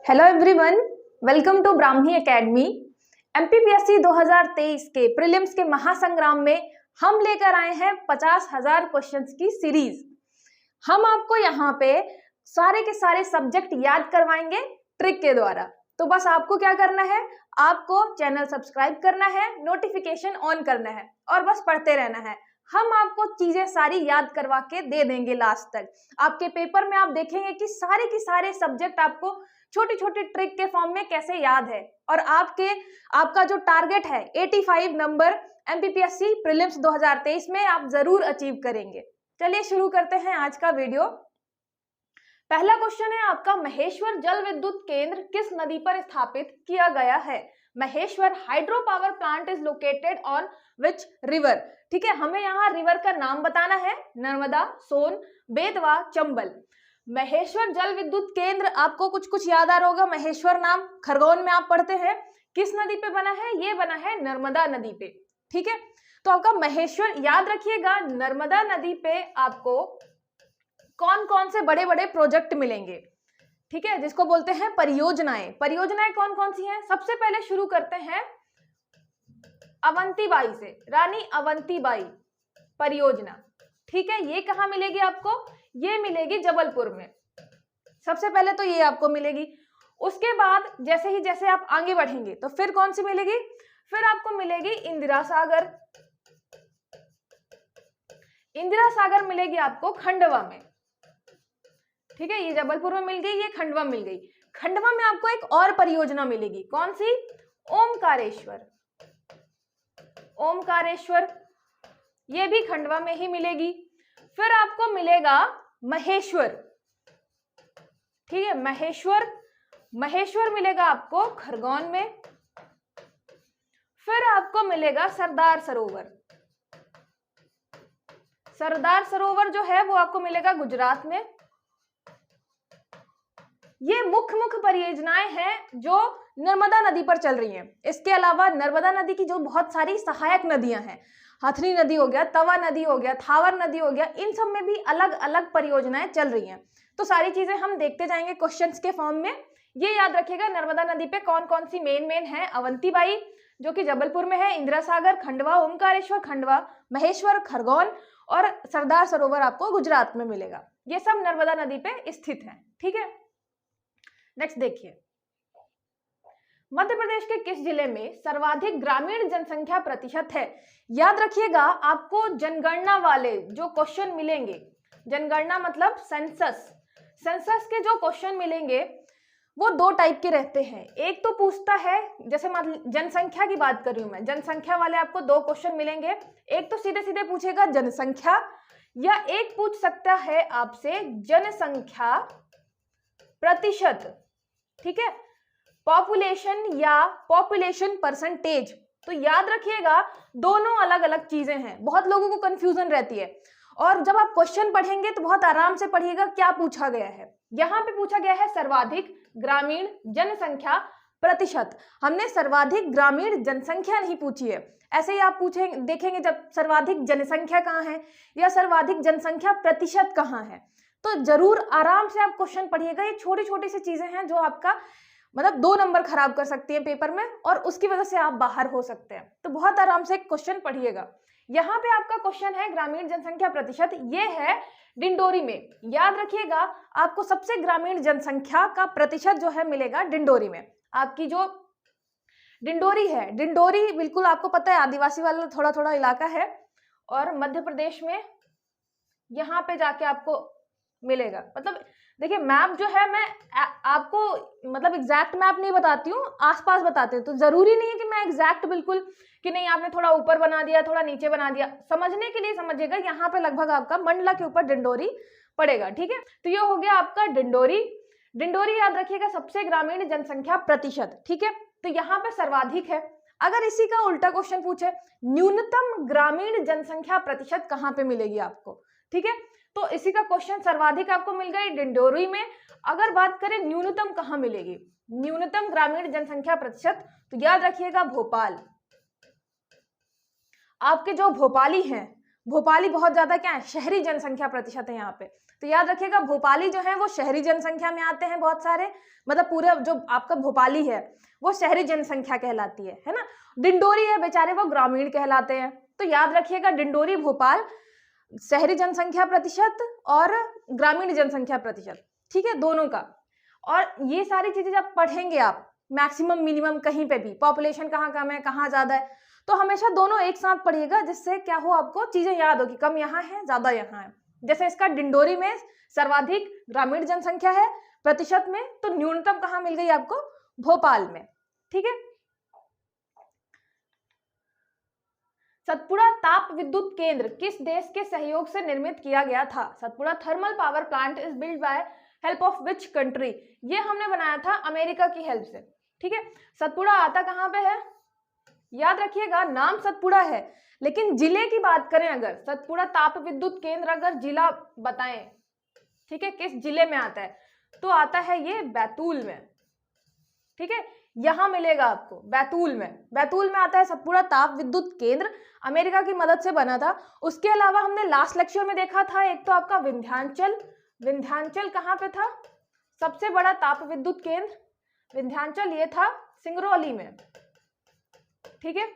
Hello everyone, welcome to Brahmi academy. MPPSC 2023 के prelims के महासंग्राम में हम लेकर आए हैं 50,000 क्वेश्चंस की सीरीज। हम आपको यहाँ पे सारे के सारे सब्जेक्ट याद करवाएंगे ट्रिक के द्वारा। तो बस आपको क्या करना है, आपको चैनल सब्सक्राइब करना है, नोटिफिकेशन ऑन करना है और बस पढ़ते रहना है। हम आपको चीजें सारी याद करवा के दे देंगे लास्ट तक। आपके पेपर में आप देखेंगे कि सारे के सारे सब्जेक्ट आपको छोटी छोटी ट्रिक के फॉर्म में कैसे याद है और आपका जो टारगेट है 85 नंबर एमपीपीएससी प्रीलिम्स 2023 में आप जरूर अचीव करेंगे। चलिए शुरू करते हैं आज का वीडियो। पहला क्वेश्चन है आपका, महेश्वर जल विद्युत केंद्र किस नदी पर स्थापित किया गया है? Maheshwar hydro power plant is located on which river. ठीक है, हमें यहाँ रिवर का नाम बताना है, नर्मदा, सोन, बेतवा, चंबल। महेश्वर जल विद्युत केंद्र आपको कुछ कुछ याद आ रहा होगा। महेश्वर नाम खरगोन में आप पढ़ते हैं, किस नदी पे बना है? ये बना है नर्मदा नदी पे। ठीक है, तो आपका महेश्वर याद रखिएगा। नर्मदा नदी पे आपको कौन कौन से बड़े बड़े प्रोजेक्ट मिलेंगे, ठीक है, जिसको बोलते हैं परियोजनाएं। परियोजनाएं कौन कौन सी हैं? सबसे पहले शुरू करते हैं अवंतीबाई से, रानी अवंतीबाई परियोजना। ठीक है, ये कहाँ मिलेगी आपको? ये मिलेगी जबलपुर में। सबसे पहले तो ये आपको मिलेगी। उसके बाद जैसे आप आगे बढ़ेंगे तो फिर कौन सी मिलेगी? फिर आपको मिलेगी इंदिरा सागर। इंदिरा सागर मिलेगी आपको खंडवा में। ठीक है, ये जबलपुर में मिल गई, ये खंडवा मिल गई। खंडवा में आपको एक और परियोजना मिलेगी, कौन सी? ओमकारेश्वर। ओमकारेश्वर ये भी खंडवा में ही मिलेगी। फिर आपको मिलेगा महेश्वर। ठीक है, महेश्वर मिलेगा आपको खरगोन में। फिर आपको मिलेगा सरदार सरोवर। सरदार सरोवर जो है वो आपको मिलेगा गुजरात में। ये मुख्य परियोजनाएं हैं जो नर्मदा नदी पर चल रही हैं। इसके अलावा नर्मदा नदी की जो बहुत सारी सहायक नदियां हैं, हथनी नदी हो गया, तवा नदी हो गया, थावर नदी हो गया, इन सब में भी अलग अलग परियोजनाएं चल रही हैं। तो सारी चीजें हम देखते जाएंगे क्वेश्चंस के फॉर्म में। ये याद रखिएगा, नर्मदा नदी पे कौन कौन सी मेन है। अवंतीबाई जो कि जबलपुर में है, इंदिरा सागर खंडवा, ओमकारेश्वर खंडवा, महेश्वर खरगोन और सरदार सरोवर आपको गुजरात में मिलेगा। ये सब नर्मदा नदी पे स्थित है। ठीक है, नेक्स्ट देखिए, मध्य प्रदेश के किस जिले में सर्वाधिक ग्रामीण जनसंख्या प्रतिशत है? याद रखिएगा, आपको जनगणना वाले जो क्वेश्चन मिलेंगे, जनगणना मतलब सेंसस के जो क्वेश्चन मिलेंगे वो दो टाइप के रहते हैं। एक तो पूछता है, जैसे जनसंख्या की बात कर रही हूं मैं, जनसंख्या वाले आपको दो क्वेश्चन मिलेंगे। एक तो सीधे सीधे पूछेगा जनसंख्या, या एक पूछ सकता है आपसे जनसंख्या प्रतिशत। ठीक है, पॉपुलेशन या पॉपुलेशन परसेंटेज। तो याद रखिएगा, दोनों अलग अलग चीजें हैं। बहुत लोगों को कंफ्यूजन रहती है, और जब आप क्वेश्चन पढ़ेंगे तो बहुत आराम से पढ़िएगा क्या पूछा गया है। यहाँ पे पूछा गया है सर्वाधिक ग्रामीण जनसंख्या प्रतिशत। हमने सर्वाधिक ग्रामीण जनसंख्या नहीं पूछी है। ऐसे ही आप देखेंगे जब सर्वाधिक जनसंख्या कहाँ है या सर्वाधिक जनसंख्या प्रतिशत कहाँ है, तो जरूर आराम से आप क्वेश्चन पढ़िएगा। ये छोटी छोटी सी चीजें हैं जो आपका मतलब 2 नंबर खराब कर सकती है पेपर में, और उसकी वजह से आप बाहर हो सकते हैं। तो बहुत आराम से क्वेश्चन पढ़िएगा। यहाँ पे आपका क्वेश्चन है ग्रामीण जनसंख्या प्रतिशत, ये है डिंडोरी में। याद रखिएगा, आपको सबसे ग्रामीण जनसंख्या का प्रतिशत जो है मिलेगा डिंडोरी में। आपकी जो डिंडोरी है, डिंडोरी बिल्कुल आपको पता है आदिवासी वाला थोड़ा थोड़ा इलाका है, और मध्य प्रदेश में यहाँ पे जाके आपको मिलेगा। मतलब देखिए, मैप जो है मैं आपको मतलब एग्जैक्ट मैप नहीं बताती हूँ, आसपास बताती हूँ। तो जरूरी नहीं है कि मैं एग्जैक्ट बिल्कुल कि नहीं आपने थोड़ा ऊपर बना दिया, थोड़ा नीचे बना दिया। समझने के लिए समझिएगा, यहाँ पे लगभग आपका मंडला के ऊपर डिंडोरी पड़ेगा। ठीक है, तो ये हो गया आपका डिंडोरी। डिंडोरी याद रखिएगा सबसे ग्रामीण जनसंख्या प्रतिशत। ठीक है, तो यहाँ पे सर्वाधिक है। अगर इसी का उल्टा क्वेश्चन पूछे, न्यूनतम ग्रामीण जनसंख्या प्रतिशत कहाँ पे मिलेगी आपको? ठीक है, तो इसी का क्वेश्चन सर्वाधिक आपको मिल गई डिंडोरी में। अगर बात करें न्यूनतम कहाँ मिलेगी, न्यूनतम ग्रामीण जनसंख्या प्रतिशत, तो याद रखिएगा भोपाल। आपके जो भोपाली हैं भोपाली बहुत ज्यादा क्या है, शहरी जनसंख्या प्रतिशत है यहाँ पे। तो याद रखिएगा भोपाली जो है वो शहरी जनसंख्या में आते हैं बहुत सारे, मतलब पूरा जो आपका भोपाली है वो शहरी जनसंख्या कहलाती है ना। डिंडोरी है बेचारे वो ग्रामीण कहलाते हैं। तो याद रखिएगा डिंडोरी भोपाल शहरी जनसंख्या प्रतिशत और ग्रामीण जनसंख्या प्रतिशत, ठीक है, दोनों का। और ये सारी चीजें जब पढ़ेंगे आप मैक्सिमम मिनिमम कहीं पे भी, पॉपुलेशन कहाँ कम है कहाँ ज्यादा है, तो हमेशा दोनों एक साथ पढ़िएगा, जिससे क्या हो आपको चीजें याद होगी, कम यहाँ है ज्यादा यहाँ है। जैसे इसका डिंडोरी में सर्वाधिक ग्रामीण जनसंख्या है प्रतिशत में, तो न्यूनतम कहाँ मिल गई आपको, भोपाल में, ठीक है। सतपुड़ा ताप विद्युत केंद्र किस देश के सहयोग से निर्मित किया गया था? Satpura thermal power plant is build by help of which country? ये हमने बनाया था अमेरिका की हेल्प से, ठीक है। सतपुड़ा आता कहाँ पे है, याद रखिएगा नाम सतपुड़ा है, लेकिन जिले की बात करें अगर, सतपुड़ा ताप विद्युत केंद्र अगर जिला बताएं, ठीक है, किस जिले में आता है, तो आता है ये बैतूल में, ठीक है। यहां मिलेगा आपको बैतूल में आता है सतपुड़ा ताप विद्युत केंद्र, अमेरिका की मदद से बना था। उसके अलावा हमने लास्ट लेक्चर में देखा था एक तो आपका विंध्याचल कहाँ पे था, सबसे बड़ा ताप विद्युत केंद्र विंध्याचल ये था सिंगरौली में, ठीक है।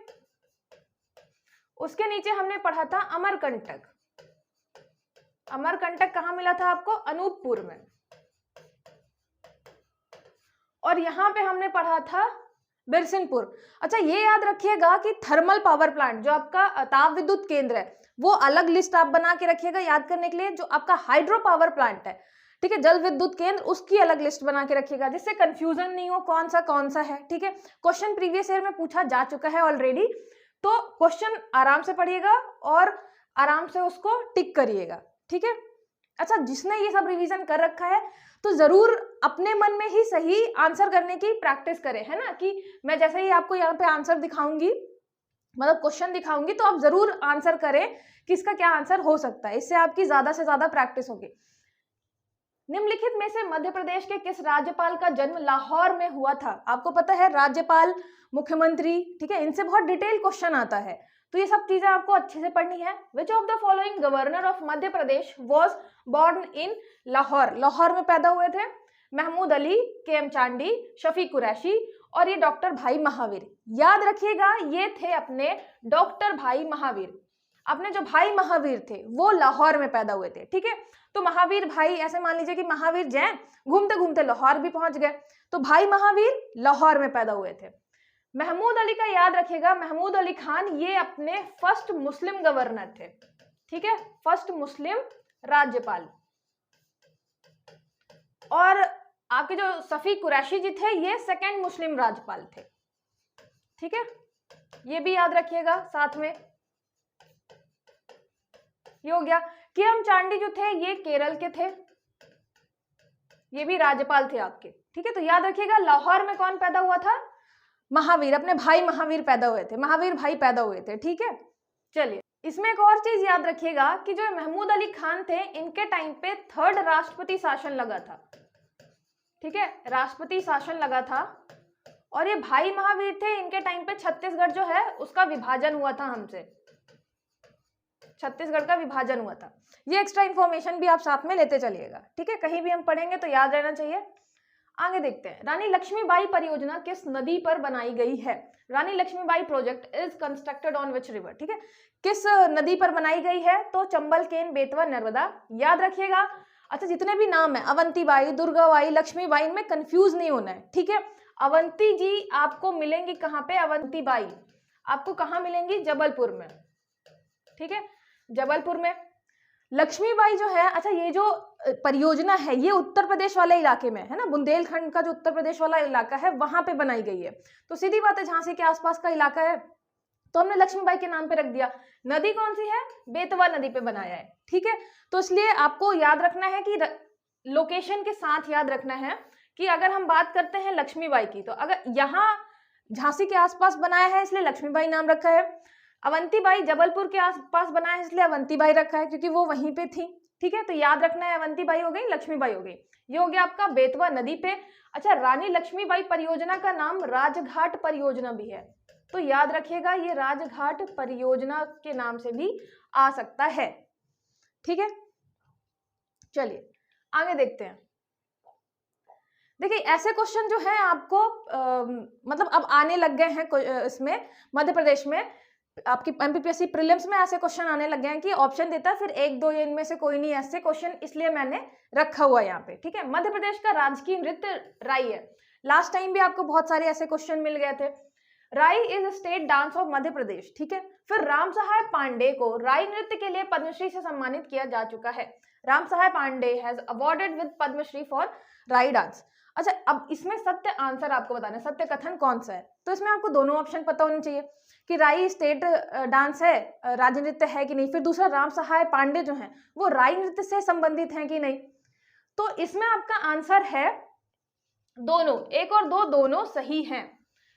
उसके नीचे हमने पढ़ा था अमरकंटक कहाँ मिला था आपको, अनूपपुर में। और यहां पे हमने पढ़ा था बिरसिनपुर। अच्छा ये याद रखिएगा कि थर्मल पावर प्लांट जो आपका ताप विद्युत केंद्र है वो अलग लिस्ट आप बना के रखिएगा याद करने के लिए। जो आपका हाइड्रो पावर प्लांट है, ठीक है, जल विद्युत केंद्र, उसकी अलग लिस्ट बना के रखिएगा, जिससे कंफ्यूजन नहीं हो कौन सा है, ठीक है। क्वेश्चन प्रीवियस ईयर में पूछा जा चुका है ऑलरेडी, तो क्वेश्चन आराम से पढ़िएगा और आराम से उसको टिक करिएगा, ठीक है। अच्छा जिसने ये सब रिवीजन कर रखा है तो जरूर अपने मन में ही सही आंसर करने की प्रैक्टिस करें, है ना, कि मैं जैसे ही आपको यहाँ पे आंसर दिखाऊंगी, मतलब क्वेश्चन दिखाऊंगी, तो आप जरूर आंसर करें कि इसका क्या आंसर हो सकता है, इससे आपकी ज्यादा से ज्यादा प्रैक्टिस होगी। निम्नलिखित में से मध्य प्रदेश के किस राज्यपाल का जन्म लाहौर में हुआ था? आपको पता है राज्यपाल, मुख्यमंत्री, ठीक है, इनसे बहुत डिटेल क्वेश्चन आता है, तो ये सब चीजें आपको अच्छे से पढ़नी है। Which of the following governor of Madhya Pradesh was born in Lahore में पैदा हुए थे? महमूद अली, के.एम. चांडी, शफीक कुरैशी और ये डॉक्टर भाई महावीर। याद रखिएगा ये थे अपने डॉक्टर भाई महावीर। अपने जो भाई महावीर थे वो लाहौर में पैदा हुए थे, ठीक है। तो महावीर भाई, ऐसे मान लीजिए कि महावीर जैन घूमते घूमते लाहौर भी पहुंच गए, तो भाई महावीर लाहौर में पैदा हुए थे। महमूद अली का याद रखिएगा, महमूद अली खान ये अपने फर्स्ट मुस्लिम गवर्नर थे, ठीक है, फर्स्ट मुस्लिम राज्यपाल। और आपके जो शफीक कुरैशी जी थे ये सेकंड मुस्लिम राज्यपाल थे, ठीक है, ये भी याद रखिएगा साथ में। ये हो गया। के.एम. चांडी जो थे ये केरल के थे, ये भी राज्यपाल थे आपके, ठीक है। तो याद रखिएगा लाहौर में कौन पैदा हुआ था, महावीर, अपने भाई महावीर पैदा हुए थे, महावीर भाई पैदा हुए थे, ठीक है। चलिए इसमें एक और चीज याद रखिएगा कि जो महमूद अली खान थे इनके टाइम पे थर्ड राष्ट्रपति शासन लगा था, ठीक है, राष्ट्रपति शासन लगा था। और ये भाई महावीर थे, इनके टाइम पे छत्तीसगढ़ जो है उसका विभाजन हुआ था, हमसे छत्तीसगढ़ का विभाजन हुआ था। ये एक्स्ट्रा इन्फॉर्मेशन भी आप साथ में लेते चलिएगा, ठीक है, कहीं भी हम पढ़ेंगे तो याद रहना चाहिए। आगे देखते हैं, रानी लक्ष्मीबाई परियोजना किस नदी पर बनाई गई है? Rani Laxmibai project is constructed on which river, ठीक है, किस नदी पर बनाई गई है? तो चंबल, केन, बेतवा, नर्मदा। याद रखिएगा। अच्छा जितने भी नाम है, अवंतीबाई, दुर्गाबाई, लक्ष्मीबाई, इनमें कंफ्यूज नहीं होना है, ठीक है। अवंती जी आपको मिलेंगी कहाँ पे? अवंतीबाई आपको कहाँ मिलेंगी? जबलपुर में, ठीक है, जबलपुर में। लक्ष्मीबाई जो है, अच्छा ये जो परियोजना है ये उत्तर प्रदेश वाले इलाके में है ना, बुंदेलखंड का जो उत्तर प्रदेश वाला इलाका है वहां पे बनाई गई है। तो सीधी बात है झांसी के आसपास का इलाका है, तो हमने लक्ष्मीबाई के नाम पे रख दिया। नदी कौन सी है? बेतवा नदी पे बनाया है, ठीक है। तो इसलिए आपको याद रखना है कि लोकेशन के साथ याद रखना है कि अगर हम बात करते हैं लक्ष्मीबाई की, तो अगर यहाँ झांसी के आसपास बनाया है इसलिए लक्ष्मीबाई नाम रखा है। अवंतीबाई जबलपुर के आसपास बनाया है इसलिए अवंतीबाई रखा है, क्योंकि वो वहीं पे थी, ठीक है। तो याद रखना है, अवंतीबाई हो गई, लक्ष्मीबाई हो गई। ये हो गया आपका बेतवा नदी पे। अच्छा रानी लक्ष्मीबाई परियोजना का नाम राजघाट परियोजना भी है, तो याद रखिएगा ये राजघाट परियोजना के नाम से भी आ सकता है। ठीक है, चलिए आगे देखते हैं। देखिए ऐसे क्वेश्चन जो है आपको मतलब अब आने लग गए हैं इसमें मध्य प्रदेश में आपकी एमपीपीएससी प्रीलिम्स में ऐसे क्वेश्चन आने लग गए हैं कि ऑप्शन देता है फिर एक दो इनमें से कोई नहीं ऐसे क्वेश्चन, इसलिए मैंने रखा हुआ है यहाँ पे। ठीक है, मध्य प्रदेश का राजकीय नृत्य राई है। लास्ट टाइम भी आपको बहुत सारे ऐसे क्वेश्चन मिल गए थे। राई is state dance of Madhya प्रदेश। ठीक है, फिर राम सहाय पांडे को राई नृत्य के लिए पद्मश्री से सम्मानित किया जा चुका है। Ram Sahay Pandey has awarded with Padma Shri for Rai dance. अच्छा, अब इसमें सत्य आंसर आपको बताना है, सत्य कथन कौन सा है। तो इसमें आपको दोनों ऑप्शन पता होने चाहिए कि राई स्टेट डांस है, राज्य नृत्य है कि नहीं, फिर दूसरा राम सहाय पांडे जो है वो राई नृत्य से संबंधित हैं कि नहीं। तो इसमें आपका आंसर है दोनों, एक और दो दोनों सही हैं।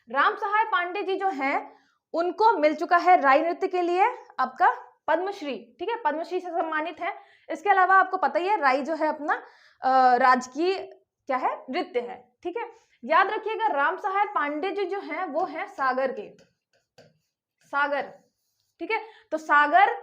राम सहाय पांडे जी जो हैं उनको मिल चुका है राई नृत्य के लिए आपका पद्मश्री। ठीक है, पद्मश्री से सम्मानित है। इसके अलावा आपको पता ही है राई जो है अपना राजकीय क्या है, नृत्य है। ठीक है, याद रखिएगा राम सहाय पांडे जी जो हैं वो हैं सागर के, सागर। ठीक है, तो सागर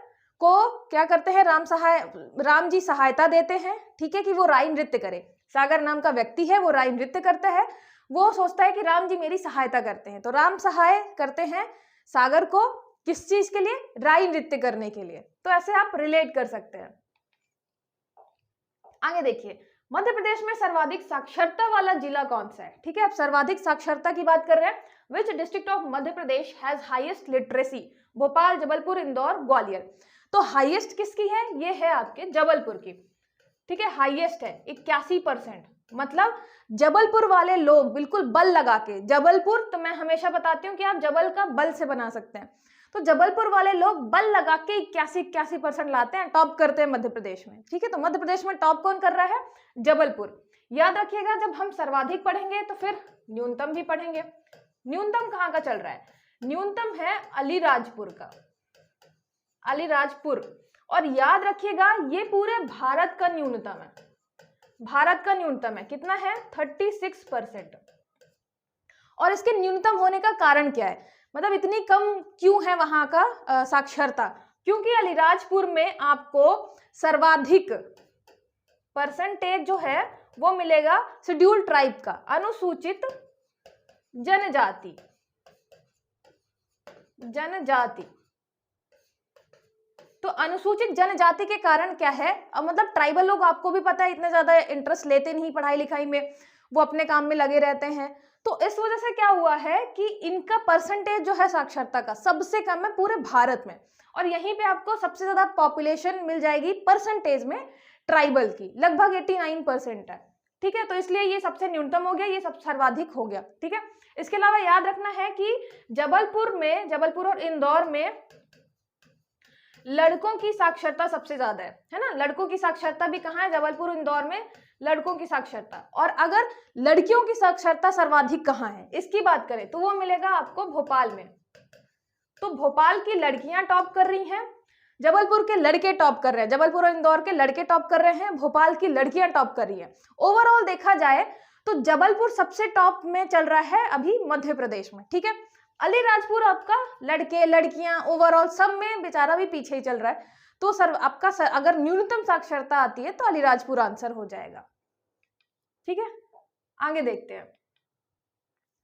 को क्या करते हैं राम जी सहायता देते हैं, ठीक है, कि वो राई नृत्य करे। सागर नाम का व्यक्ति है, वो राई नृत्य करता है, वो सोचता है कि राम जी मेरी सहायता करते हैं, तो राम सहाय करते हैं सागर को किस चीज के लिए, राई नृत्य करने के लिए। तो ऐसे आप रिलेट कर सकते हैं। आगे देखिए, मध्य प्रदेश में सर्वाधिक साक्षरता वाला जिला कौन सा है। ठीक है, अब सर्वाधिक साक्षरता की बात कर रहे हैं। Which district of Madhya Pradesh has highest literacy. Bhopal, Jabalpur, Indore, Gwalior. तो हाईएस्ट किसकी है, ये है आपके जबलपुर की। ठीक है, हाईएस्ट है 81%। मतलब जबलपुर वाले लोग बिल्कुल बल लगा के, जबलपुर तो मैं हमेशा बताती हूँ कि आप जबल का बल से बना सकते हैं, तो जबलपुर वाले लोग बल लगा के 81% लाते हैं, टॉप करते हैं मध्य प्रदेश में। ठीक है, तो मध्य प्रदेश में टॉप कौन कर रहा है, जबलपुर। याद रखिएगा जब हम सर्वाधिक पढ़ेंगे तो फिर न्यूनतम भी पढ़ेंगे। न्यूनतम कहाँ का चल रहा है, न्यूनतम है अलीराजपुर का, अलीराजपुर। और याद रखिएगा ये पूरे भारत का न्यूनतम है, भारत का न्यूनतम है, कितना है 36%। और इसके न्यूनतम होने का कारण क्या है, मतलब इतनी कम क्यों है वहां का साक्षरता, क्योंकि अलीराजपुर में आपको सर्वाधिक परसेंटेज जो है वो मिलेगा शेड्यूल ट्राइब का, अनुसूचित जनजाति, जनजाति। तो अनुसूचित जनजाति के कारण क्या है, अब मतलब ट्राइबल लोग आपको भी पता है इतना ज्यादा इंटरेस्ट लेते नहीं पढ़ाई लिखाई में, वो अपने काम में लगे रहते हैं। तो इस वजह से क्या हुआ है कि इनका परसेंटेज जो है साक्षरता का सबसे कम है पूरे भारत में, और यहीं पे आपको सबसे ज्यादा पॉपुलेशन मिल जाएगी परसेंटेज में ट्राइबल की, लगभग 89% है। ठीक है, तो इसलिए ये सबसे न्यूनतम हो गया, ये सब सर्वाधिक हो गया। ठीक है, इसके अलावा याद रखना है कि जबलपुर और इंदौर में लड़कों की साक्षरता सबसे ज्यादा है ना। लड़कों की साक्षरता भी कहाँ है, जबलपुर इंदौर में लड़कों की साक्षरता। और अगर लड़कियों की साक्षरता सर्वाधिक कहाँ है इसकी बात करें तो वो मिलेगा आपको भोपाल में। तो भोपाल की लड़कियां टॉप कर रही हैं, जबलपुर के लड़के टॉप कर रहे हैं, जबलपुर और इंदौर के लड़के टॉप कर रहे हैं, भोपाल की लड़कियां टॉप कर रही हैं। ओवरऑल देखा जाए तो जबलपुर सबसे टॉप में चल रहा है अभी मध्य प्रदेश में। ठीक है, अलीराजपुर आपका लड़के लड़कियां ओवरऑल सब में बेचारा भी पीछे ही चल रहा है। तो आपका अगर न्यूनतम साक्षरता आती है तो अलीराजपुर आंसर हो जाएगा। ठीक है, आगे देखते हैं।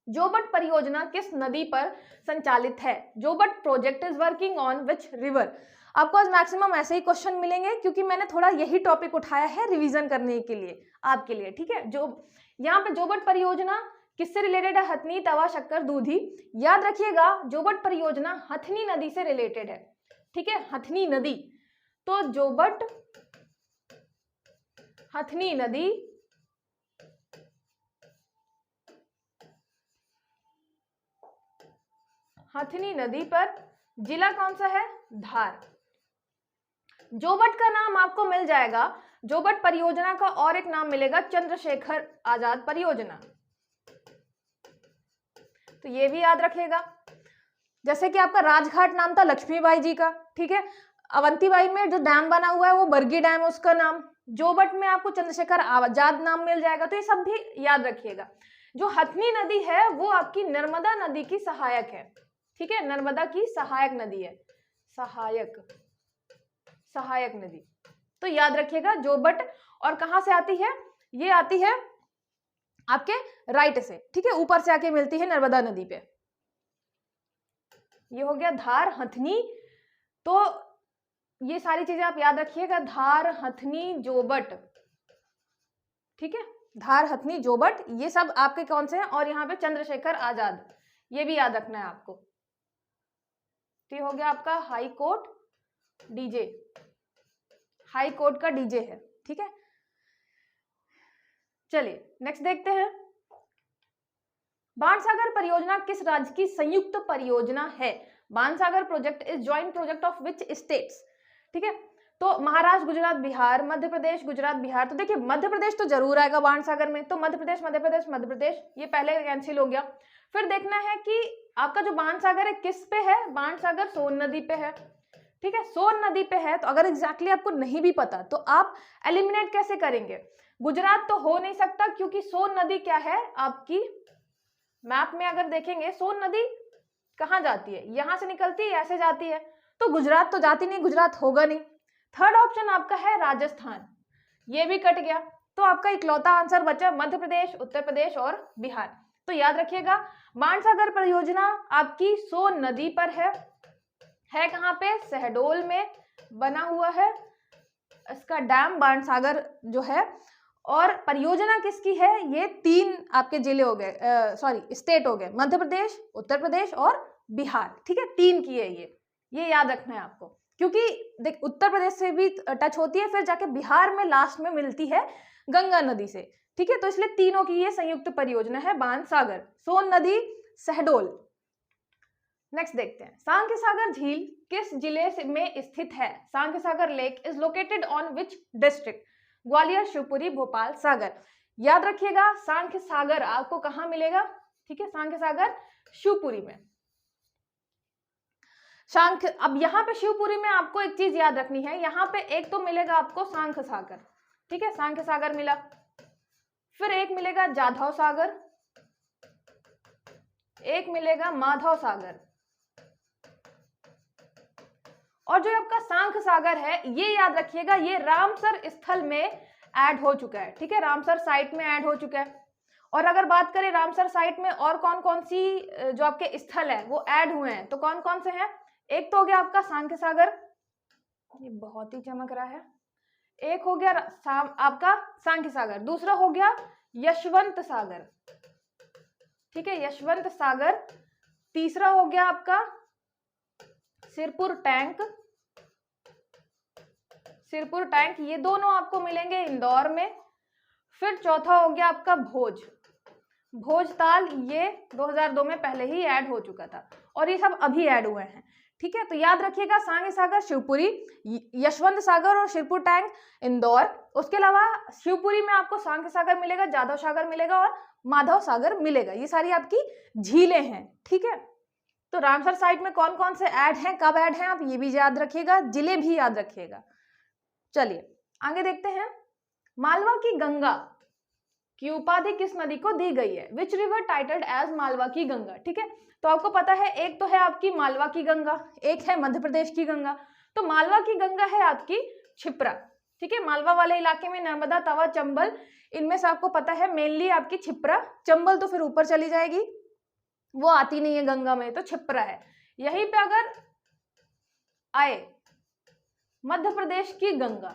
जोबट परियोजना किस नदी पर संचालित है। Jobat project is working on which river. आपको आज मैक्सिमम ऐसे ही क्वेश्चन मिलेंगे क्योंकि मैंने थोड़ा यही टॉपिक उठाया है रिवीजन करने के लिए आपके लिए। ठीक है, जो यहाँ पे जोबट परियोजना किससे रिलेटेड है, हथनी, तवा, शक्कर, दूधी। याद रखिएगा जोबट परियोजना हथनी नदी से रिलेटेड है। ठीक है, हथनी नदी। तो जोबट हथनी नदी हथनी नदी पर जिला कौन सा है, धार। जोबट का नाम आपको मिल जाएगा, जोबट परियोजना का और एक नाम मिलेगा चंद्रशेखर आजाद परियोजना। तो ये भी याद रखिएगा। जैसे कि आपका राजघाट नाम था लक्ष्मीबाई जी का। ठीक है, अवंतीबाई में जो डैम बना हुआ है वो बरगी डैम है उसका नाम। जोबट में आपको चंद्रशेखर आजाद नाम मिल जाएगा। तो ये सब भी याद रखिएगा। जो हथनी नदी है वो आपकी नर्मदा नदी की सहायक है। ठीक है, नर्मदा की सहायक नदी है, सहायक नदी। तो याद रखिएगा जोबट, और कहां से आती है, ये आती है आपके राइट से, ठीक है, ऊपर से आके मिलती है नर्मदा नदी पे। ये हो गया धार, हथनी। तो ये सारी चीजें आप याद रखिएगा, धार, हथनी, जोबट, ठीक है, धार, हथनी, जोबट, ये सब आपके कौन से हैं, और यहाँ पे चंद्रशेखर आजाद, ये भी याद रखना है आपको। तो ये हो गया आपका high court DJ, high court का डीजे है, ठीक है। चलिए नेक्स्ट देखते हैं, बाणसागर परियोजना किस राज्य की संयुक्त परियोजना है? Bansagar project is joint project of which states? ठीक है, तो महाराष्ट्र, गुजरात, बिहार, मध्य प्रदेश, गुजरात, बिहार। तो देखिए मध्य प्रदेश तो जरूर आएगा बाणसागर में, तो मध्य प्रदेश, मध्य प्रदेश, मध्य प्रदेश, ये पहले कैंसिल हो गया। फिर देखना है कि आपका जो बाणसागर है किस पे है, बाणसागर सोन नदी पे है, ठीक है, सोन नदी पे है। तो अगर एग्जैक्टली आपको नहीं भी पता तो आप एलिमिनेट कैसे करेंगे? गुजरात तो हो नहीं सकता, क्योंकि सोन नदी क्या है आपकी, मैप में अगर देखेंगे सोन नदी कहाँ जाती है, यहां से निकलती है, ऐसे जाती है, तो गुजरात तो जाती नहीं, गुजरात होगा नहीं। थर्ड ऑप्शन आपका है राजस्थान, ये भी कट गया, तो आपका इकलौता आंसर बचा मध्य प्रदेश, उत्तर प्रदेश और बिहार। तो याद रखिएगा बाणसागर परियोजना आपकी सोन नदी पर है कहाँ पे, शहडोल में बना हुआ है इसका डैम बाणसागर जो है। और परियोजना किसकी है, ये 3 आपके जिले हो गए, सॉरी स्टेट हो गए, मध्य प्रदेश, उत्तर प्रदेश और बिहार, ठीक है, 3 की है ये याद रखना है आपको, क्योंकि देख उत्तर प्रदेश से भी टच होती है, फिर जाके बिहार में लास्ट में मिलती है गंगा नदी से, ठीक है। तो इसलिए तीनों की ये संयुक्त परियोजना है बाणसागर, सोन नदी, शहडोल। नेक्स्ट देखते हैं, सांख्यसागर झील किस जिले में स्थित है? Sankhyasagar lake is located on which district? Gwalior, Shivpuri, Bhopal, Sagar. याद रखिएगा सांख्यसागर आपको कहां मिलेगा, ठीक है, सांख्यसागर शिवपुरी में। अब यहाँ पे शिवपुरी में आपको एक चीज याद रखनी है, यहाँ पे एक तो मिलेगा आपको सांख्यसागर, ठीक है, सांख्यसागर मिला, फिर एक मिलेगा जाधव सागर, एक मिलेगा माधव सागर, और जो आपका सांख्यसागर है ये याद रखिएगा ये रामसर स्थल में ऐड हो चुका है, ठीक है, रामसर साइट में ऐड हो चुका है। और अगर बात करें रामसर साइट में और कौन कौन सी जो आपके स्थल है वो ऐड हुए हैं, तो कौन कौन से हैं? एक तो हो गया आपका सांख्यसागर, ये बहुत ही चमक रहा है, एक हो गया आपका सांख्यसागर, दूसरा हो गया यशवंत सागर, ठीक है, यशवंत सागर, तीसरा हो गया आपका सिरपुर टैंक, सिरपुर टैंक, ये दोनों आपको मिलेंगे इंदौर में। फिर चौथा हो गया आपका भोजताल, ये 2002 में पहले ही ऐड हो चुका था, और ये सब अभी ऐड हुए हैं, ठीक है। तो याद रखिएगा सांख्यसागर शिवपुरी, यशवंत सागर और सिरपुर टैंक इंदौर। उसके अलावा शिवपुरी में आपको सांख्यसागर मिलेगा, जाधव सागर मिलेगा और माधव सागर मिलेगा, ये सारी आपकी झीलें हैं, ठीक है। तो रामसर साइट में कौन कौन से ऐड हैं, कब ऐड हैं, आप ये भी याद रखिएगा, जिले भी याद रखिएगा। चलिए आगे देखते हैं, मालवा की गंगा की उपाधि किस नदी को दी गई है? Which river titled as Malwa की गंगा, ठीक है। तो आपको पता है एक तो है आपकी मालवा की गंगा, एक है मध्य प्रदेश की गंगा। तो मालवा की गंगा है आपकी क्षिप्रा, ठीक है, मालवा वाले इलाके में नर्मदा, तवा, चंबल, इनमें से आपको पता है मेनली आपकी क्षिप्रा, चंबल तो फिर ऊपर चली जाएगी, वो आती नहीं है गंगा में, तो क्षिप्रा है। यहीं पे अगर आए मध्य प्रदेश की गंगा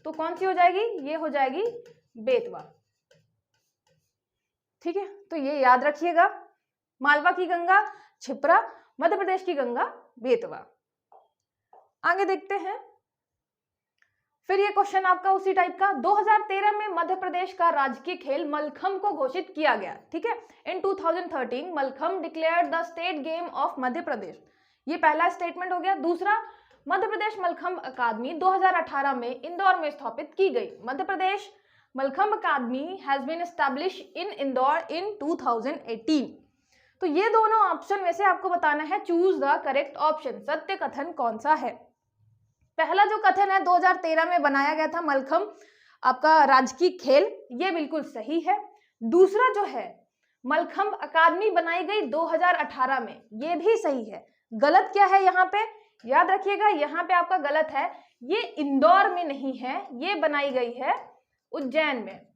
तो कौन सी हो जाएगी? ये हो जाएगी बेतवा, ठीक है। तो ये याद रखिएगा, मालवा की गंगा क्षिप्रा, मध्य प्रदेश की गंगा बेतवा। आगे देखते हैं, फिर ये क्वेश्चन आपका उसी टाइप का, 2013 में मध्य प्रदेश का राजकीय खेल मलखम्ब को घोषित किया गया, ठीक है। In 2013 Mallakhamb declared the state game of Madhya Pradesh, ये पहला स्टेटमेंट हो गया। दूसरा, मध्य प्रदेश मलखम्ब अकादमी 2018 में इंदौर में स्थापित की गई। Madhya Pradesh Mallakhamb academy has been establish in Indore in 2018। तो ये दोनों ऑप्शन में से आपको बताना है चूज द करेक्ट ऑप्शन, सत्य कथन कौन सा है। पहला जो कथन है 2013 में बनाया गया था मलखम्ब आपका राजकीय खेल, ये बिल्कुल सही है। दूसरा जो है मलखंब अकादमी बनाई गई 2018 में, ये भी सही है। गलत क्या है यहाँ पे, याद रखिएगा यहाँ पे आपका गलत है, ये इंदौर में नहीं है, ये बनाई गई है उज्जैन में,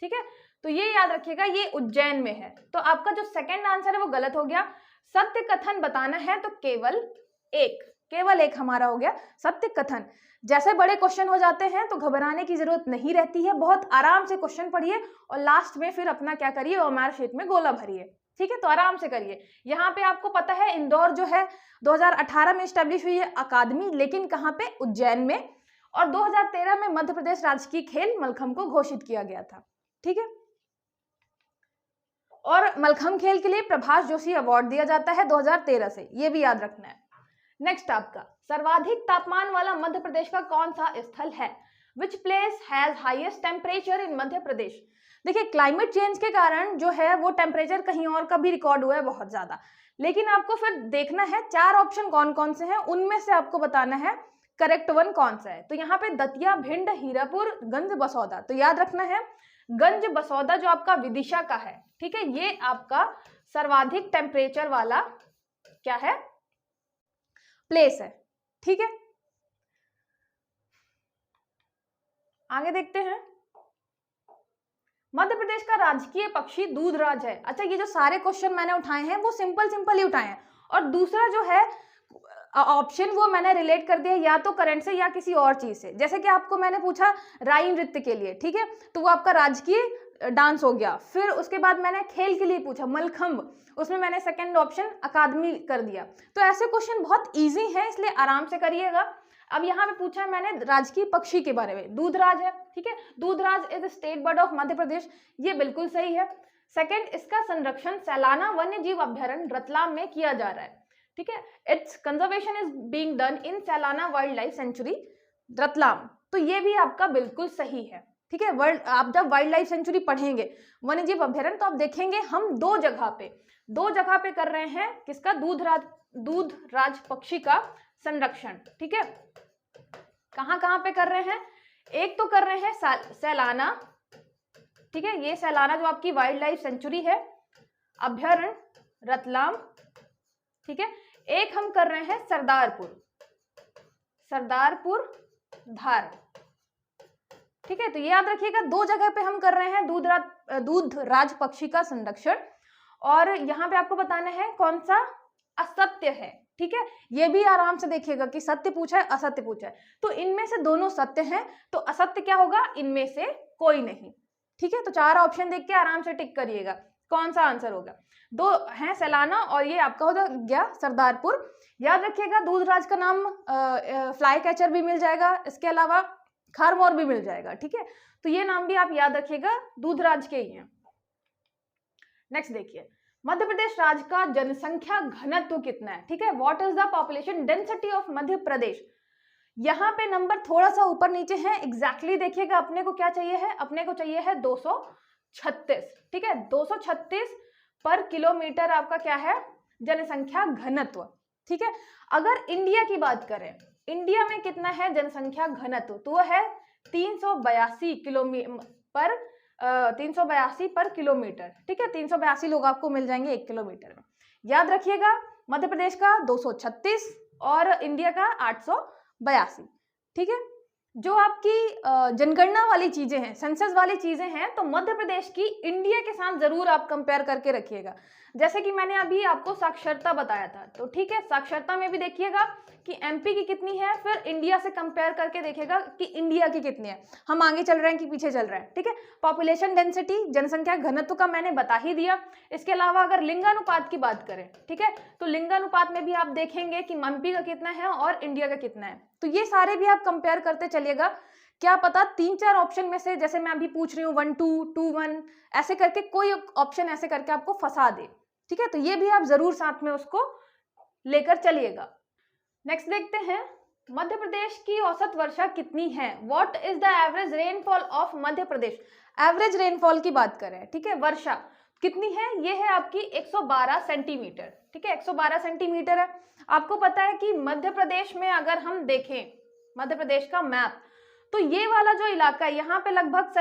ठीक है, तो ये याद रखिएगा ये उज्जैन में है। तो आपका जो सेकंड आंसर है वो गलत हो गया। सत्य कथन बताना है तो केवल एक हमारा हो गया सत्य कथन। जैसे बड़े क्वेश्चन हो जाते हैं तो घबराने की जरूरत नहीं रहती है, बहुत आराम से क्वेश्चन पढ़िए और लास्ट में फिर अपना क्या करिए, ओमआर शीट में गोला भरिए, ठीक है, तो आराम से करिए। यहाँ पे आपको पता है इंदौर जो है 2018 में स्टैब्लिश हुई है अकादमी, लेकिन कहाँ पे, उज्जैन में, और 2013 में मध्य प्रदेश राजकीय खेल मलखंब को घोषित किया गया था, ठीक है। और मलखंब खेल के लिए प्रभाष जोशी अवार्ड दिया जाता है 2013 से, ये भी याद रखना है। नेक्स्ट आपका सर्वाधिक तापमान वाला मध्य प्रदेश का कौन सा स्थल है? Which place has highest temperature in Madhya Pradesh? देखिए क्लाइमेट चेंज के कारण जो है वो टेम्परेचर कहीं और का भी रिकॉर्ड हुआ है बहुत ज्यादा, लेकिन आपको फिर देखना है 4 ऑप्शन कौन कौन से हैं, उनमें से आपको बताना है करेक्ट वन कौन सा है। तो यहाँ पे दतिया, भिंड, हीरापुर, गंज बसौदा, तो याद रखना है गंज बसौदा जो आपका विदिशा का है, ठीक है, ये आपका सर्वाधिक टेम्परेचर वाला क्या है, प्लेस है, ठीक है। आगे देखते हैं। मध्य प्रदेश का राजकीय पक्षी दूधराज है। अच्छा, ये जो सारे क्वेश्चन मैंने उठाए हैं वो सिंपल ही उठाए हैं, और दूसरा जो है ऑप्शन वो मैंने रिलेट कर दिया या तो करंट से या किसी और चीज से। जैसे कि आपको मैंने पूछा राई नृत्य के लिए, ठीक है, तो वो आपका राजकीय डांस हो गया। फिर उसके बाद मैंने खेल के लिए पूछा मलखंब, उसमें मैंने सेकंड ऑप्शन अकादमी कर दिया। तो ऐसे क्वेश्चन बहुत इजी हैं, इसलिए आराम से करिएगा। अब यहाँ पे पूछा मैंने राजकीय पक्षी के बारे में, दूधराज है, ठीक है, दूधराज is state bird of Madhya Pradesh, ये बिल्कुल सही है। सेकंड, इसका संरक्षण सैलाना वन्य जीव अभ्यारण्य रतलाम में किया जा रहा है, ठीक है, it's conservation is being done in Sailana wild life sanctuary Ratlam, तो ये भी आपका बिल्कुल सही है, ठीक है। आप जब वाइल्ड लाइफ सेंचुरी पढ़ेंगे वन्य जीव अभ्यारण्य, तो आप देखेंगे हम दो जगह पे कर रहे हैं किसका, दूधराज पक्षी का संरक्षण, ठीक है। कहाँ पे कर रहे हैं, एक तो कर रहे हैं सैलाना, ठीक है, ये सैलाना जो आपकी वाइल्ड लाइफ सेंचुरी है, अभ्यारण्य रतलाम, ठीक है, एक हम कर रहे हैं सरदारपुर धार, ठीक है। तो ये याद रखिएगा, 2 जगह पे हम कर रहे हैं दूधराज पक्षी का संरक्षण, और यहाँ पे आपको बताना है कौन सा असत्य है, ठीक है। ये भी आराम से देखिएगा कि सत्य पूछा है असत्य पूछा है, तो इनमें से दोनों सत्य हैं, तो असत्य क्या होगा, इनमें से कोई नहीं, ठीक है। तो 4 ऑप्शन देख के आराम से टिक करिएगा कौन सा आंसर होगा। 2 हैं सैलाना और ये आपका हो गया सरदारपुर। याद रखिएगा दूधराज का नाम फ्लाई कैचर भी मिल जाएगा, इसके अलावा खारमोर भी मिल जाएगा, ठीक है, तो ये नाम भी आप याद रखिएगा दूधराज के ही हैं। नेक्स्ट देखिए, मध्य प्रदेश राज्य का जनसंख्या घनत्व कितना है, ठीक है, what is the population density of Madhya Pradesh. यहाँ पे नंबर थोड़ा सा ऊपर नीचे है, एग्जैक्टली देखिएगा अपने को क्या चाहिए है, अपने को चाहिए है 236, ठीक है, 236 पर किलोमीटर आपका क्या है, जनसंख्या घनत्व, ठीक है। अगर इंडिया की बात करें, इंडिया में कितना है जनसंख्या घनत्व, तो वो है 382 पर किलोमीटर, ठीक है, 382 लोग आपको मिल जाएंगे 1 किलोमीटर में। याद रखिएगा मध्य प्रदेश का 236 और इंडिया का 882, ठीक है। जो आपकी जनगणना वाली चीजें हैं, सेंसस वाली चीजें हैं, तो मध्य प्रदेश की इंडिया के साथ जरूर आप कंपेयर करके रखिएगा। जैसे कि मैंने अभी आपको साक्षरता बताया था, तो ठीक है, साक्षरता में भी देखिएगा कि एमपी की कितनी है, फिर इंडिया से कंपेयर करके देखिएगा कि इंडिया की कितनी है, हम आगे चल रहे हैं कि पीछे चल रहे हैं, ठीक है। पॉपुलेशन डेंसिटी, जनसंख्या घनत्व का मैंने बता ही दिया। इसके अलावा अगर लिंगानुपात की बात करें, ठीक है, तो लिंगानुपात में भी आप देखेंगे कि एमपी का कितना है और इंडिया का कितना है, तो ये सारे भी आप कंपेयर करते चलिएगा। क्या पता 3-4 ऑप्शन में से, जैसे मैं अभी पूछ रही हूँ 1 2 2 1 ऐसे करके कोई ऑप्शन ऐसे करके आपको फंसा दे, ठीक है, तो ये भी आप जरूर साथ में उसको लेकर चलिएगा। नेक्स्ट देखते हैं, मध्य प्रदेश की औसत वर्षा कितनी है, what is the average rainfall of Madhya Pradesh. Average rainfall की बात करें, ठीक है, वर्षा कितनी है, ये है आपकी 112 सेंटीमीटर, ठीक है, 112 सेंटीमीटर है। आपको पता है कि मध्य प्रदेश में अगर हम देखें मध्य प्रदेश का मैप, तो ये वाला जो इलाका है यहाँ पे लगभग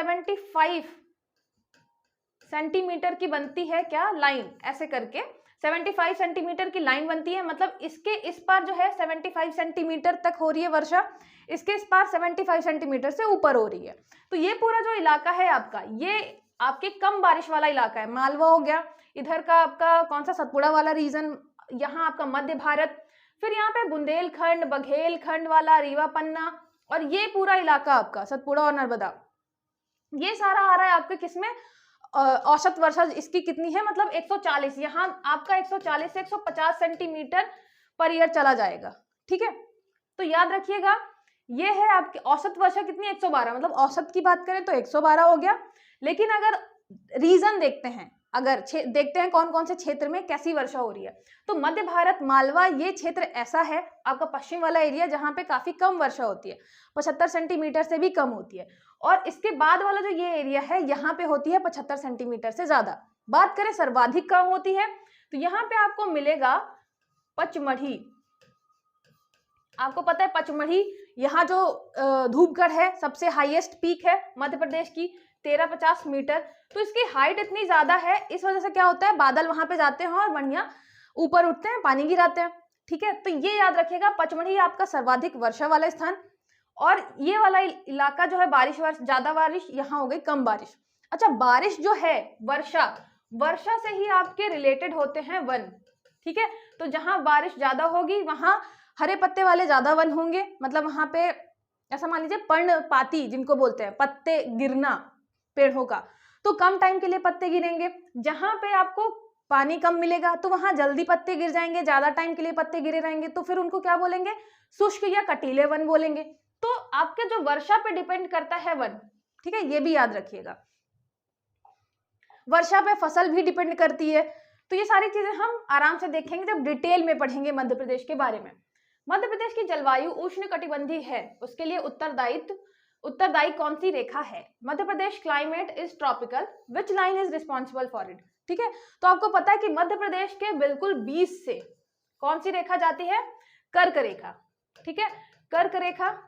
सेंटीमीटर की बनती है क्या लाइन, ऐसे करके 75 सेंटीमीटर की लाइन बनती है, मतलब इसके इस पार जो है 75 सेंटीमीटर तक हो रही है वर्षा, इसके इस पार 75 सेंटीमीटर से ऊपर हो रही है। तो ये पूरा जो इलाका है आपका, ये आपके कम बारिश वाला इलाका है। मालवा हो गया, इधर का आपका कौन सा सतपुड़ा वाला रीजन, यहाँ आपका मध्य भारत, फिर यहाँ पे बुंदेलखंड, बघेलखंड वाला, रीवा पन्ना, और ये पूरा इलाका आपका सतपुड़ा और नर्मदा, ये सारा आ रहा है आपके किसमें, औसत वर्षा इसकी कितनी है, मतलब 140, यहाँ आपका 140 से 150 सेंटीमीटर पर ईयर चला जाएगा। ठीक है, तो याद रखिएगा ये है आपकी औसत वर्षा कितनी, 112, मतलब औसत की बात करें तो 112 हो गया। लेकिन अगर रीजन देखते हैं, अगर देखते हैं कौन कौन से क्षेत्र में कैसी वर्षा हो रही है, तो मध्य भारत, मालवा, ये क्षेत्र ऐसा है आपका पश्चिम वाला एरिया जहाँ पे काफी कम वर्षा होती है, 75 सेंटीमीटर से भी कम होती है। और इसके बाद वाला जो ये एरिया है यहाँ पे होती है 75 सेंटीमीटर से ज्यादा। बात करें सर्वाधिक कम होती है, तो यहाँ पे आपको मिलेगा पचमढ़ी। आपको पता है पचमढ़ी, यहाँ जो धूपगढ़ है सबसे हाईएस्ट पीक है मध्य प्रदेश की, 1350 मीटर। तो इसकी हाइट इतनी ज्यादा है, इस वजह से क्या होता है, बादल वहां पे जाते हैं और बढ़िया ऊपर उठते हैं, पानी गिराते हैं। ठीक है, तो ये याद रखिएगा, पचमढ़ी आपका सर्वाधिक वर्षा वाला स्थान। और ये वाला इलाका जो है बारिश ज्यादा बारिश, यहाँ हो गई कम बारिश। अच्छा, बारिश जो है, वर्षा से ही आपके रिलेटेड होते हैं वन। ठीक है, तो जहां बारिश ज्यादा होगी वहां हरे पत्ते वाले ज्यादा वन होंगे, मतलब वहां पे ऐसा मान लीजिए पर्णपाती जिनको बोलते हैं, पत्ते गिरना पेड़ों का, तो कम टाइम के लिए पत्ते गिरेंगे। जहां पे आपको पानी कम मिलेगा तो वहां जल्दी पत्ते गिर जाएंगे, ज्यादा टाइम के लिए पत्ते गिरे रहेंगे, तो फिर उनको क्या बोलेंगे, शुष्क या कटीले वन बोलेंगे। तो आपके जो वर्षा पे डिपेंड करता है वन। ठीक है, ये भी याद रखिएगा, वर्षा पे फसल भी डिपेंड करती है। तो ये सारी चीजें हम आराम से देखेंगे जब डिटेल में पढ़ेंगे मध्य प्रदेश के बारे में। मध्य प्रदेश की जलवायु उष्णकटिबंधीय है, उसके लिए उत्तरदायी कौन सी रेखा है, Madhya Pradesh climate is tropical, which line is responsible for it. ठीक है, तो आपको पता है कि मध्य प्रदेश के बिल्कुल 20 से कौन सी रेखा जाती है, कर्क रेखा। ठीक है, कर्क रेखा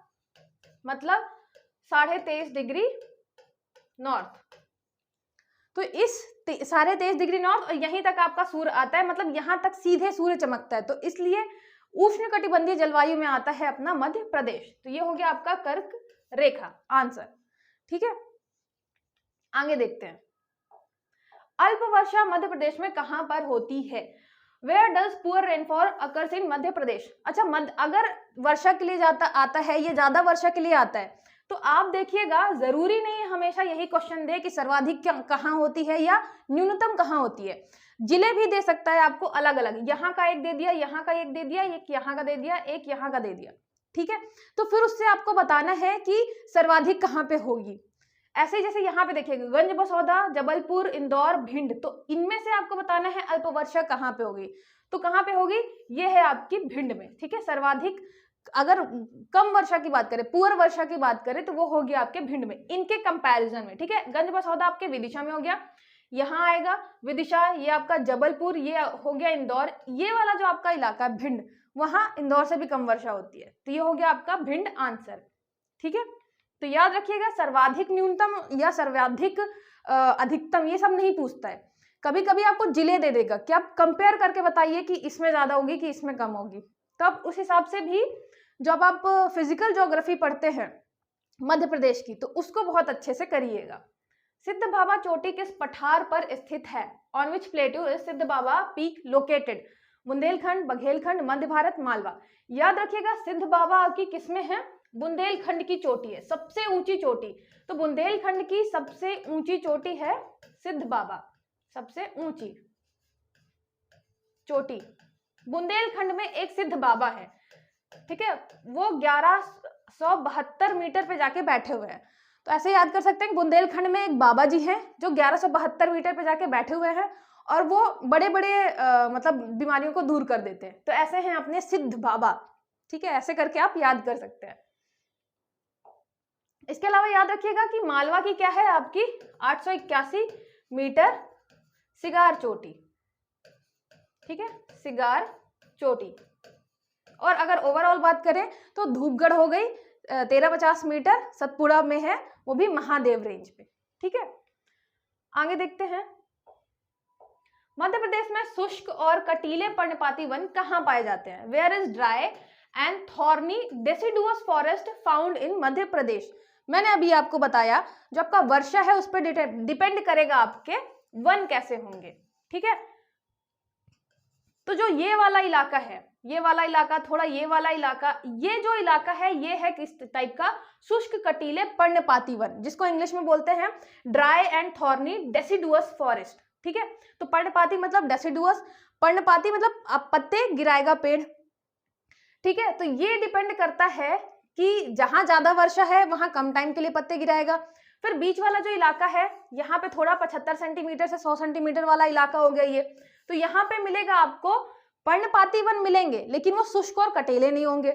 मतलब 23.5 डिग्री नॉर्थ। तो इस 23.5 डिग्री नॉर्थ और यहीं तक आपका सूर्य आता है, मतलब यहां तक सीधे सूर्य चमकता है, तो इसलिए उष्णकटिबंधीय जलवायु में आता है अपना मध्य प्रदेश। तो ये हो गया आपका कर्क रेखा आंसर। ठीक है, आगे देखते हैं, अल्प वर्षा मध्य प्रदेश में कहां पर होती है, where does poor rainfall occurs in Madhya Pradesh. अच्छा, अगर वर्षा के लिए आता है, ये ज्यादा वर्षा के लिए आता है, तो आप देखिएगा जरूरी नहीं हमेशा यही क्वेश्चन दे कि सर्वाधिक कहाँ होती है या न्यूनतम कहाँ होती है, जिले भी दे सकता है आपको अलग अलग, यहाँ का एक दे दिया, यहाँ का एक दे दिया, एक यहाँ का दे दिया, एक यहाँ का दे दिया। ठीक है, तो फिर उससे आपको बताना है कि सर्वाधिक कहाँ पे होगी। ऐसे जैसे यहाँ पे देखिएगा गंज बसौदा, जबलपुर, इंदौर, भिंड, तो इनमें से आपको बताना है अल्प वर्षा कहाँ पे होगी, तो कहाँ पे होगी, ये है आपकी भिंड में। ठीक है, सर्वाधिक अगर कम वर्षा की बात करें, पुअर वर्षा की बात करें, तो वो होगी आपके भिंड में, इनके कंपैरिजन में। ठीक है, गंज बसौदा आपके विदिशा में हो गया, यहाँ आएगा विदिशा, ये आपका जबलपुर, ये हो गया इंदौर, ये वाला जो आपका इलाका है भिंड, वहां इंदौर से भी कम वर्षा होती है, तो ये हो गया आपका भिंड आंसर। ठीक है, तो याद रखिएगा सर्वाधिक न्यूनतम या सर्वाधिक अधिकतम ये सब नहीं पूछता है, कभी कभी आपको जिले दे देगा कि आप कंपेयर करके बताइए कि इसमें ज्यादा होगी कि इसमें कम होगी, तब उस हिसाब से भी जब आप फिजिकल ज्योग्राफी पढ़ते हैं मध्य प्रदेश की, तो उसको बहुत अच्छे से करिएगा। सिद्ध बाबा चोटी किस पठार पर स्थित है, ऑन विच प्लेट्यू इज सिद्ध बाबा पीक लोकेटेड, बुंदेलखंड, बघेलखंड, मध्य भारत, मालवा। याद रखिएगा सिद्ध बाबा आपकी किसमें है, बुंदेलखंड की चोटी है, सबसे ऊंची चोटी, तो बुंदेलखंड की सबसे ऊंची चोटी है सिद्ध बाबा, सबसे ऊंची चोटी बुंदेलखंड में एक सिद्ध बाबा है। ठीक है, वो 1172 मीटर पे जाके बैठे हुए हैं, तो ऐसे याद कर सकते हैं बुंदेलखंड में एक बाबा जी हैं जो 1172 मीटर पे जाके बैठे हुए हैं और वो बड़े बड़े मतलब बीमारियों को दूर कर देते हैं, तो ऐसे हैं अपने सिद्ध बाबा। ठीक है, ऐसे करके आप याद कर सकते हैं। इसके अलावा याद रखिएगा कि मालवा की क्या है आपकी 881 मीटर सिगार चोटी। ठीक है, सिगार चोटी। और अगर ओवरऑल बात करें तो धूपगढ़ हो गई 1350 मीटर, सतपुड़ा में है, वो भी महादेव रेंज पे। ठीक है, आगे देखते हैं। मध्य प्रदेश में शुष्क और कटीले पर्णपाती वन कहाँ पाए जाते हैं? Where is dry and thorny deciduous forest found in Madhya Pradesh? मैंने अभी आपको बताया जो आपका वर्षा है उस पर डिपेंड करेगा आपके वन कैसे होंगे, ठीक है। तो जो ये वाला इलाका है, ये वाला इलाका, थोड़ा ये वाला इलाका, ये जो इलाका है ये है किस टाइप का? शुष्क कटीले पर्णपाती वन, जिसको इंग्लिश में बोलते हैं dry and thorny deciduous forest, ठीक है। तो पर्णपाती मतलब डेसिडुअस, पर्णपाती मतलब अब पत्ते गिराएगा पेड़, ठीक है। तो ये डिपेंड करता है कि जहां ज्यादा वर्षा है वहां कम टाइम के लिए पत्ते गिराएगा। फिर बीच वाला जो इलाका है यहाँ पे थोड़ा 75 सेंटीमीटर से 100 सेंटीमीटर वाला इलाका हो गया ये, तो यहाँ पे मिलेगा आपको पर्णपाती वन मिलेंगे, लेकिन वो शुष्क और कटेले नहीं होंगे।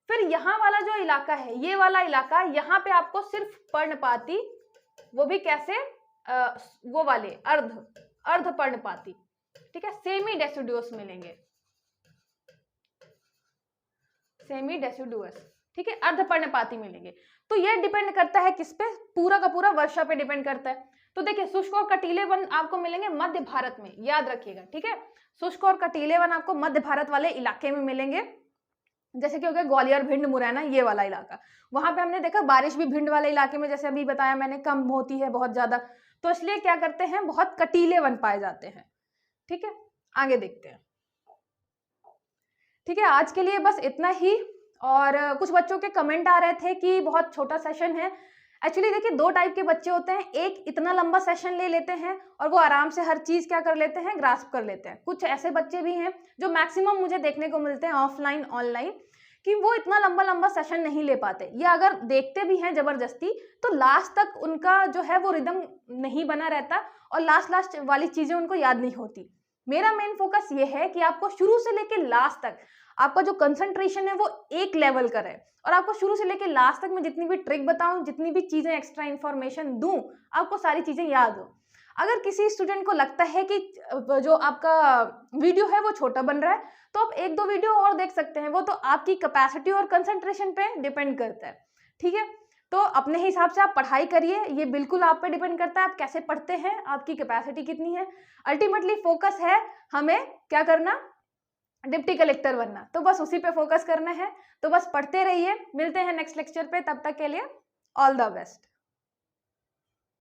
फिर यहाँ वाला जो इलाका है, ये वाला इलाका, यहाँ पे आपको सिर्फ पर्णपाती, वो भी कैसे, वो वाले अर्ध पर्णपाती, ठीक है, सेमी डेसिडुअस मिलेंगे, सेमी डेसिडुअस, ठीक है, अर्ध पर्णपाती मिलेंगे। तो ये डिपेंड करता है किस पे? पूरा का पूरा वर्षा पे डिपेंड करता है। तो देखिए शुष्क और कटीले वन आपको मिलेंगे मध्य भारत में, याद रखिएगा, ठीक है। शुष्क और कटीले वन आपको मध्य भारत वाले इलाके में मिलेंगे, जैसे कि हो गया ग्वालियर, भिंड, मुरैना, ये वाला इलाका। वहां पे हमने देखा बारिश भी भिंड वाले इलाके में, जैसे अभी बताया मैंने, कम होती है बहुत ज्यादा, तो इसलिए क्या करते हैं, बहुत कटीले वन पाए जाते हैं, ठीक है। आगे देखते हैं, ठीक है। आज के लिए बस इतना ही। और कुछ बच्चों के कमेंट आ रहे थे कि बहुत छोटा सेशन है। एक्चुअली देखिए दो टाइप के बच्चे होते हैं, एक इतना लंबा सेशन ले लेते हैं और वो आराम से हर चीज क्या कर लेते हैं, ग्रास्प कर लेते हैं। कुछ ऐसे बच्चे भी हैं जो मैक्सिमम मुझे देखने को मिलते हैं ऑफलाइन ऑनलाइन, कि वो इतना लंबा लंबा सेशन नहीं ले पाते, या अगर देखते भी हैं जबरदस्ती तो लास्ट तक उनका जो है वो रिदम नहीं बना रहता और लास्ट वाली चीजें उनको याद नहीं होती। मेरा मेन फोकस ये है कि आपको शुरू से लेके लास्ट तक आपका जो कंसंट्रेशन है वो एक लेवल का रहे, और आपको शुरू से लेके लास्ट तक मैं जितनी भी ट्रिक बताऊं, जितनी भी चीजें एक्स्ट्रा इन्फॉर्मेशन दूं, आपको सारी चीजें याद हो। अगर किसी स्टूडेंट को लगता है कि जो आपका वीडियो है वो छोटा बन रहा है, तो आप एक दो वीडियो और देख सकते हैं, वो तो आपकी कैपेसिटी और कंसंट्रेशन पे डिपेंड करता है, ठीक है। तो अपने हिसाब से आप पढ़ाई करिए, ये बिल्कुल आप पे डिपेंड करता है आप कैसे पढ़ते हैं, आपकी कैपेसिटी कितनी है। अल्टीमेटली फोकस है हमें क्या करना, डिप्टी कलेक्टर बनना, तो बस उसी पे फोकस करना है। तो बस पढ़ते रहिए, मिलते हैं नेक्स्ट लेक्चर पे, तब तक के लिए ऑल द बेस्ट।